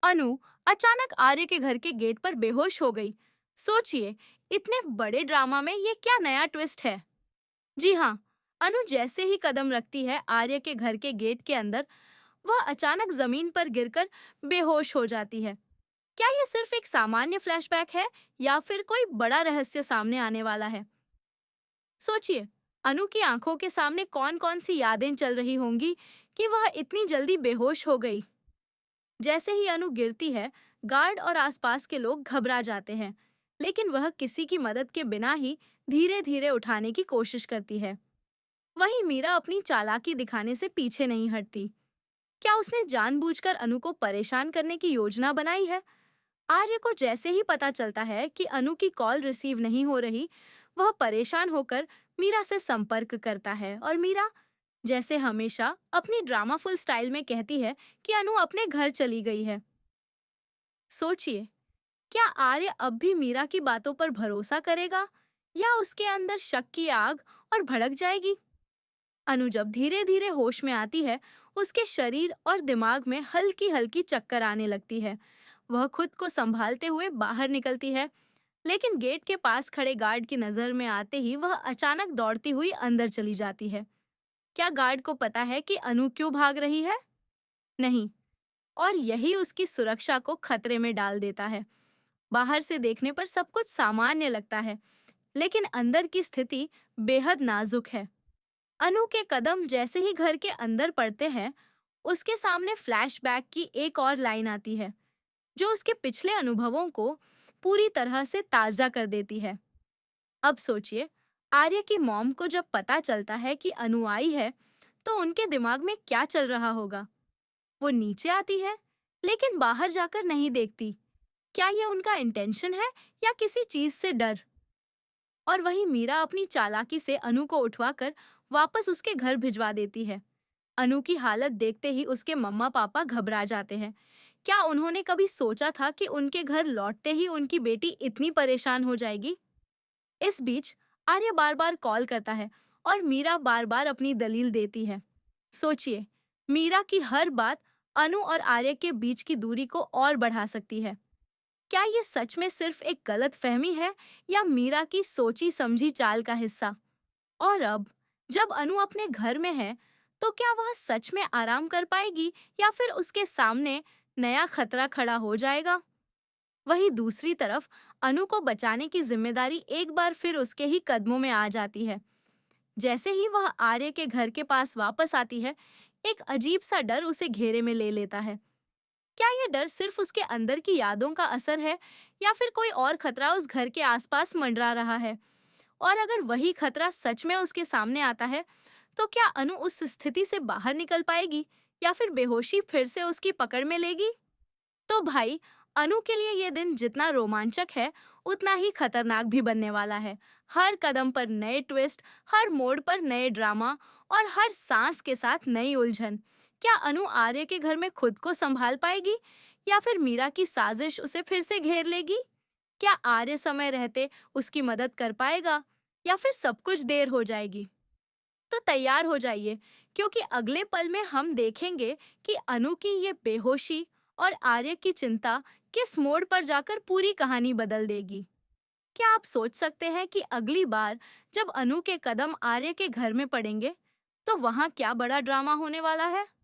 अनु अचानक आर्य के घर के गेट पर बेहोश हो गई। सोचिए, इतने बड़े ड्रामा में ये क्या नया ट्विस्ट है। जी हाँ, अनु जैसे ही कदम रखती है आर्य के घर के गेट के अंदर, वह अचानक जमीन पर गिरकर बेहोश हो जाती है। क्या ये सिर्फ एक सामान्य फ्लैशबैक है या फिर कोई बड़ा रहस्य सामने आने वाला है? सोचिए, अनु की आंखों के सामने कौन-कौन सी यादें चल रही होंगी कि वह इतनी जल्दी बेहोश हो गई। जैसे ही अनु गिरती है, गार्ड और आसपास के लोग घबरा जाते हैं, लेकिन वह किसी की मदद के बिना ही धीरे-धीरे उठाने की कोशिश करती है। वहीं मीरा अपनी चालाकी दिखाने से पीछे नहीं हटती। क्या उसने जानबूझकर अनु को परेशान करने की योजना बनाई है? आर्य को जैसे ही पता चलता है कि अनु की कॉल रिसीव नहीं हो रही, वह परेशान होकर मीरा से संपर्क करता है और मीरा, जैसे हमेशा, अपनी ड्रामाफुल स्टाइल में कहती है कि अनु अपने घर चली गई है। सोचिए, क्या आर्य अब भी मीरा की बातों पर भरोसा करेगा या उसके अंदर शक की आग और भड़क जाएगी? अनु जब धीरे-धीरे होश में आती है, उसके शरीर और दिमाग में हल्की-हल्की चक्कर आने लगती है। वह खुद को संभालते हुए बाहर निकलती है, लेकिन गेट के पास खड़े गार्ड की नजर में आते ही वह अचानक दौड़ती हुई अंदर चली जाती है। क्या गार्ड को पता है कि अनु क्यों भाग रही है? नहीं, और यही उसकी सुरक्षा को खतरे में डाल देता है। बाहर से देखने पर सब कुछ सामान्य लगता है, लेकिन अंदर की स्थिति बेहद नाजुक है। अनु के कदम जैसे ही घर के अंदर पड़ते हैं, उसके सामने फ्लैशबैक की एक और लाइन आती है, जो उसके पिछले अनुभवों को पूरी तरह से ताज़ा कर देती है। अब सोचिए, आर्य की मॉम को जब पता चलता है कि अनु आई है, तो उनके दिमाग में क्या चल रहा होगा? वो नीचे आती है, लेकिन बाहर जाकर नहीं देखती। क्या ये उनका इंटेंशन है या किसी चीज से डर? और वहीं मीरा अपनी चालाकी से अनु को उठवाकर वापस उसके घर भिजवा देती है। अनु की हालत देखते ही उसके मम्मा पापा घबरा जाते हैं। क्या उन्होंने कभी सोचा था कि उनके घर लौटते ही उनकी बेटी इतनी परेशान हो जाएगी? इस बीच आर्य बार बार कॉल करता है और मीरा बार बार अपनी दलील देती है। सोचिए, मीरा की हर बात अनु और आर्य के बीच की दूरी को और बढ़ा सकती है। क्या ये सच में सिर्फ एक गलत फहमी है या मीरा की सोची समझी चाल का हिस्सा? और अब जब अनु अपने घर में है, तो क्या वह सच में आराम कर पाएगी या फिर उसके सामने नया खतरा खड़ा हो जाएगा? वहीं दूसरी तरफ अनु को बचाने की जिम्मेदारी एक बार फिर उसके ही कदमों में आ जाती है। जैसे ही वह आर्य के घर के पास वापस आती है, एक अजीब सा डर उसे घेरे में ले लेता है। क्या यह डर सिर्फ उसके अंदर की यादों का असर है या फिर कोई और खतरा उस घर के आसपास मंडरा रहा है? और अगर वही खतरा सच में उसके सामने आता है, तो क्या अनु उस स्थिति से बाहर निकल पाएगी या फिर बेहोशी फिर से उसकी पकड़ में लेगी? तो भाई, अनु के लिए ये दिन जितना रोमांचक है, उतना ही खतरनाक भी बनने वाला है। हर कदम पर नए ट्विस्ट, हर मोड़ पर नए ड्रामा और हर सांस के साथ नई उलझन। क्या अनु आर्य के घर में खुद को संभाल पाएगी या फिर मीरा की साजिश उसे फिर से घेर लेगी? क्या आर्य समय रहते उसकी मदद कर पाएगा या फिर सब कुछ देर हो जाएगी? तो तैयार हो जाइए, क्योंकि अगले पल में हम देखेंगे कि अनु की ये बेहोशी और आर्य की चिंता किस मोड़ पर जाकर पूरी कहानी बदल देगी। क्या आप सोच सकते हैं कि अगली बार जब अनु के कदम आर्य के घर में पड़ेंगे, तो वहां क्या बड़ा ड्रामा होने वाला है?